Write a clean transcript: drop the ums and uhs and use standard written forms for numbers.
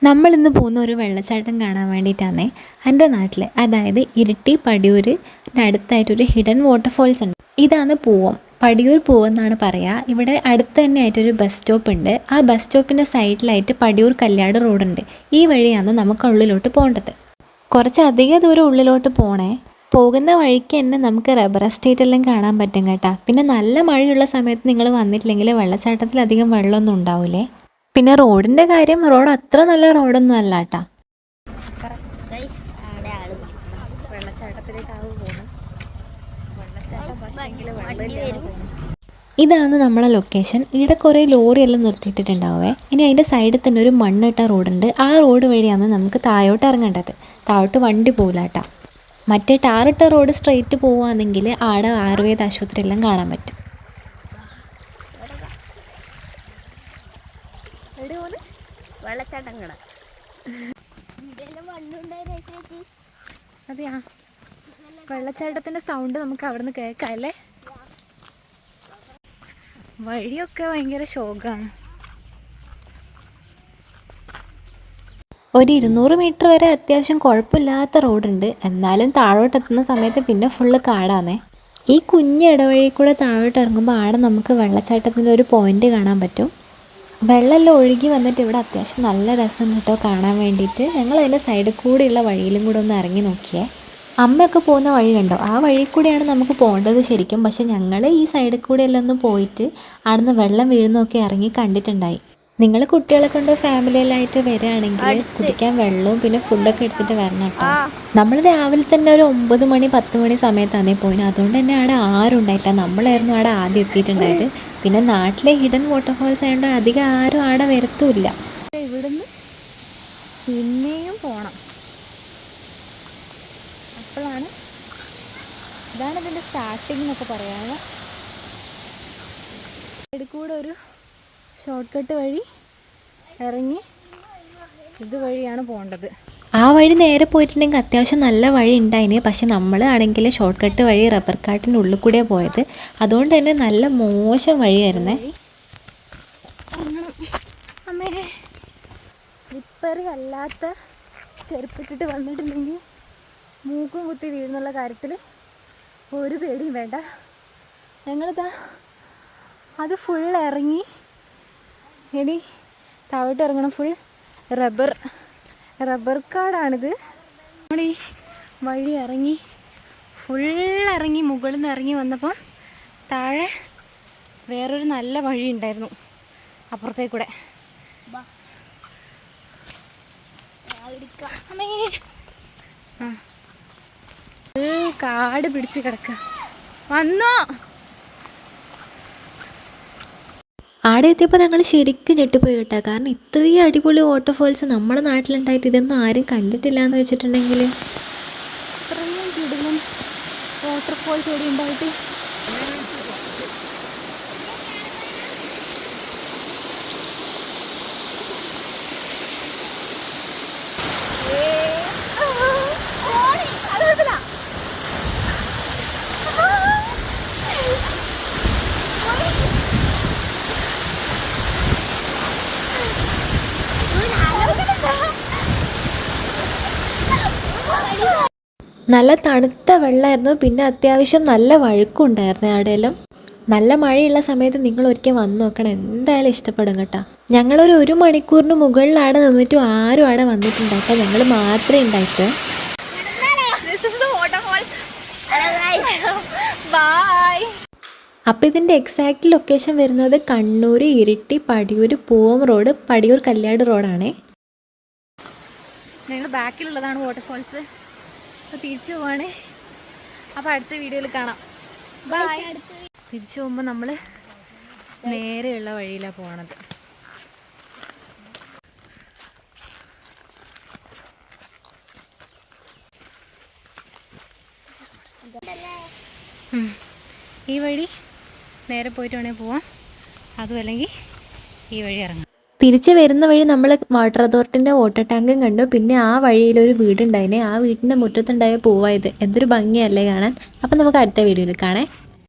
നമ്മളിന്ന് പോകുന്ന ഒരു വെള്ളച്ചാട്ടം കാണാൻ വേണ്ടിയിട്ടാണ്. എൻ്റെ നാട്ടിൽ, അതായത് ഇരിട്ടി പടിയൂരിനടുത്തായിട്ടൊരു ഹിഡൻ വാട്ടർഫോൾസ് ഉണ്ട്. ഇതാണ് പൂവം, പടിയൂർ പൂവം എന്നാണ് പറയുക. ഇവിടെ അടുത്ത് തന്നെ ആയിട്ടൊരു ബസ് സ്റ്റോപ്പ് ഉണ്ട്. ആ ബസ് സ്റ്റോപ്പിൻ്റെ സൈഡിലായിട്ട് പടിയൂർ കല്യാട് റോഡുണ്ട്. ഈ വഴിയാണ് നമുക്ക് ഉള്ളിലോട്ട് പോകേണ്ടത്. കുറച്ചധികം ദൂരം ഉള്ളിലോട്ട് പോകണേ. പോകുന്ന വഴിക്ക് തന്നെ നമുക്ക് റബ്ബർ എസ്റ്റേറ്റ് എല്ലാം കാണാൻ പറ്റും കേട്ടോ. പിന്നെ നല്ല മഴയുള്ള സമയത്ത് നിങ്ങൾ വന്നിട്ടില്ലെങ്കിൽ വെള്ളച്ചാട്ടത്തിൽ അധികം വെള്ളമൊന്നും ഉണ്ടാവില്ലേ. പിന്നെ റോഡിൻ്റെ കാര്യം, റോഡ് അത്ര നല്ല റോഡൊന്നും അല്ല കേട്ടോ. ഇതാണ് നമ്മളെ ലൊക്കേഷൻ. ഇവിടെ കുറേ ലോറിയെല്ലാം നിർത്തിയിട്ടിട്ടുണ്ടാവേ. ഇനി അതിൻ്റെ സൈഡിൽ തന്നെ ഒരു മണ്ണിട്ട റോഡുണ്ട്. ആ റോഡ് വഴിയാണ് നമുക്ക് താഴോട്ട് ഇറങ്ങേണ്ടത്. താഴോട്ട് വണ്ടി പോകില്ല കേട്ടോ. മറ്റേ ടാറിട്ട റോഡ് സ്ട്രെയിറ്റ് പോവുകയാണെങ്കിൽ ആടെ ആയുർവേദ ആശുപത്രി എല്ലാം കാണാൻ പറ്റും. അതെയാ, വെള്ളച്ചാട്ടത്തിൻ്റെ സൗണ്ട് നമുക്ക് അവിടെ നിന്ന് കേൾക്കാം അല്ലേ. വഴിയൊക്കെ ഭയങ്കര ശോകമാണ്. ഒരു 200 മീറ്റർ വരെ അത്യാവശ്യം കുഴപ്പമില്ലാത്ത റോഡുണ്ട്. എന്നാലും താഴോട്ടെത്തുന്ന സമയത്ത് പിന്നെ ഫുള്ള് കാടാണേ. ഈ കുഞ്ഞ് ഇടവഴി കൂടെ താഴോട്ട് ഇറങ്ങുമ്പോൾ ആടെ നമുക്ക് വെള്ളച്ചാട്ടത്തിൻ്റെ ഒരു പോയിന്റ് കാണാൻ പറ്റും. വെള്ളമെല്ലാം ഒഴുകി വന്നിട്ട് ഇവിടെ അത്യാവശ്യം നല്ല രസം കേട്ടോ കാണാൻ വേണ്ടിയിട്ട്. ഞങ്ങൾ അതിൻ്റെ സൈഡിൽ കൂടെയുള്ള വഴിയിലും കൂടെ ഒന്ന് ഇറങ്ങി നോക്കിയേ. അമ്മയൊക്കെ പോകുന്ന വഴി കണ്ടോ, ആ വഴി കൂടെയാണ് നമുക്ക് പോകേണ്ടത് ശരിക്കും. പക്ഷെ ഞങ്ങൾ ഈ സൈഡിൽ കൂടെയെല്ലാം ഒന്ന് പോയിട്ട് അവിടുന്ന് വെള്ളം വീഴുന്നൊക്കെ ഇറങ്ങി കണ്ടിട്ടുണ്ടായി. നിങ്ങൾ കുട്ടികളെ കൊണ്ട് ഫാമിലിയിലായിട്ട് വരികയാണെങ്കിൽ കുടിക്കാൻ വെള്ളവും പിന്നെ ഫുഡൊക്കെ എടുത്തിട്ട് വരണം കേട്ടോ. നമ്മൾ രാവിലെ തന്നെ ഒരു 9 മണി 10 മണി സമയത്താണ് പോയിന്. അതുകൊണ്ട് തന്നെ അവിടെ ആരും ഉണ്ടായിട്ടില്ല. നമ്മളായിരുന്നു അവിടെ ആദ്യം എത്തിയിട്ടുണ്ടായത്. പിന്നെ നാട്ടിലെ ഹിഡൻ വാട്ടർഫോൾസ് ആയതുകൊണ്ട് അധികം ആരും അവിടെ വരത്തുമില്ല. ഇവിടുന്ന് പിന്നെയും പോകണം. അപ്പോഴാണ്, ഇതാണ് ഇതിൻ്റെ സ്റ്റാർട്ടിങ് എന്നൊക്കെ പറയാം. ഇടക്കൂടെ ഒരു ഷോർട്ട് കട്ട് വഴി ഇറങ്ങി ഇതുവഴിയാണ് പോകേണ്ടത്. ആ വഴി നേരെ പോയിട്ടുണ്ടെങ്കിൽ അത്യാവശ്യം നല്ല വഴി ഉണ്ടായിന്. പക്ഷെ നമ്മൾ ആണെങ്കിൽ ഷോർട്ട് കട്ട് വഴി റബ്ബർ കാട്ടിൻ്റെ ഉള്ളിൽ കൂടെയാണ് പോയത്. അതുകൊണ്ട് തന്നെ നല്ല മോശം വഴിയായിരുന്നേ. അമ്മേ, സ്ലിപ്പറി അല്ലാത്ത ചെരുപ്പിട്ടിട്ട് വന്നിട്ടില്ലെങ്കിൽ മൂക്കും കുത്തി വീഴുന്നുള്ള കാര്യത്തിൽ ഒരു പേടിയും വേണ്ട. ഞങ്ങളിതാ അത് ഫുൾ ഇറങ്ങി. ഇനി താഴോട്ട് ഇറങ്ങണം. ഫുൾ റബ്ബർ കാടാണിത്. നമ്മൾ ഈ വഴി ഇറങ്ങി ഫുൾ ഇറങ്ങി മുകളിൽ നിന്ന് ഇറങ്ങി വന്നപ്പം താഴെ വേറൊരു നല്ല വഴി ഉണ്ടായിരുന്നു അപ്പുറത്തേക്കൂടെ. കാട് പിടിച്ച് കിടക്കുക. വന്നോ? ആടെ എത്തിയപ്പോൾ ഞങ്ങൾ ശരിക്കും ഞെട്ടിപ്പോയി കേട്ടോ. കാരണം ഇത്രയും അടിപൊളി വാട്ടർഫോൾസ് നമ്മുടെ നാട്ടിലുണ്ടായിട്ട് ഇതൊന്നും ആരും കണ്ടിട്ടില്ല എന്ന് വെച്ചിട്ടുണ്ടെങ്കിൽ. ഇത്രയും കിടിലൻ വാട്ടർഫോൾസ് ഇവിടെ ഉണ്ടായിട്ട് നല്ല തണുത്ത വെള്ളമായിരുന്നു. പിന്നെ അത്യാവശ്യം നല്ല വഴുക്കും ഉണ്ടായിരുന്നു അവിടെയെല്ലാം. നല്ല മഴയുള്ള സമയത്ത് നിങ്ങൾ ഒരിക്കൽ വന്ന് നോക്കണം, എന്തായാലും ഇഷ്ടപ്പെടും കേട്ടോ. ഞങ്ങളൊരു 1 മണിക്കൂറിന് മുകളിൽ അവിടെ നിന്നിട്ടും ആരും അവിടെ വന്നിട്ടുണ്ടായിട്ടോ. ഞങ്ങൾ മാത്രമേ ഉണ്ടായിട്ട്. അപ്പോൾ ഇതിൻ്റെ എക്സാക്റ്റ് ലൊക്കേഷൻ വരുന്നത് കണ്ണൂർ ഇരിട്ടി പടിയൂർ പൂവം റോഡ്, പടിയൂർ കല്യാട് റോഡാണേ. ഞങ്ങൾ ബാക്കിലുള്ളതാണ് വാട്ടർഫോൾസ്. അപ്പോൾ തിരിച്ചു പോവാണേ. അപ്പോൾ അടുത്ത വീഡിയോയിൽ കാണാം. ബൈ. തിരിച്ചു പോകുമ്പോൾ നമ്മൾ നേരെയുള്ള വഴിയിലാണ് പോണത്. ഈ വഴി നേരെ പോയിട്ട് വേണമെങ്കിൽ പോവാം, അതും അല്ലെങ്കിൽ ഈ വഴി ഇറങ്ങാം. തിരിച്ച് വരുന്ന വഴി നമ്മൾ വാട്ടർ അതോറിറ്റിൻ്റെ വാട്ടർ ടാങ്കും കണ്ടു. പിന്നെ ആ വഴിയിലൊരു വീടുണ്ടായിനെ. ആ വീടിൻ്റെ മുറ്റത്തുണ്ടായ പൂവായത്. എന്തൊരു ഭംഗിയല്ലേ കാണാൻ. അപ്പം നമുക്ക് അടുത്ത വീഡിയോയിൽ കാണാം.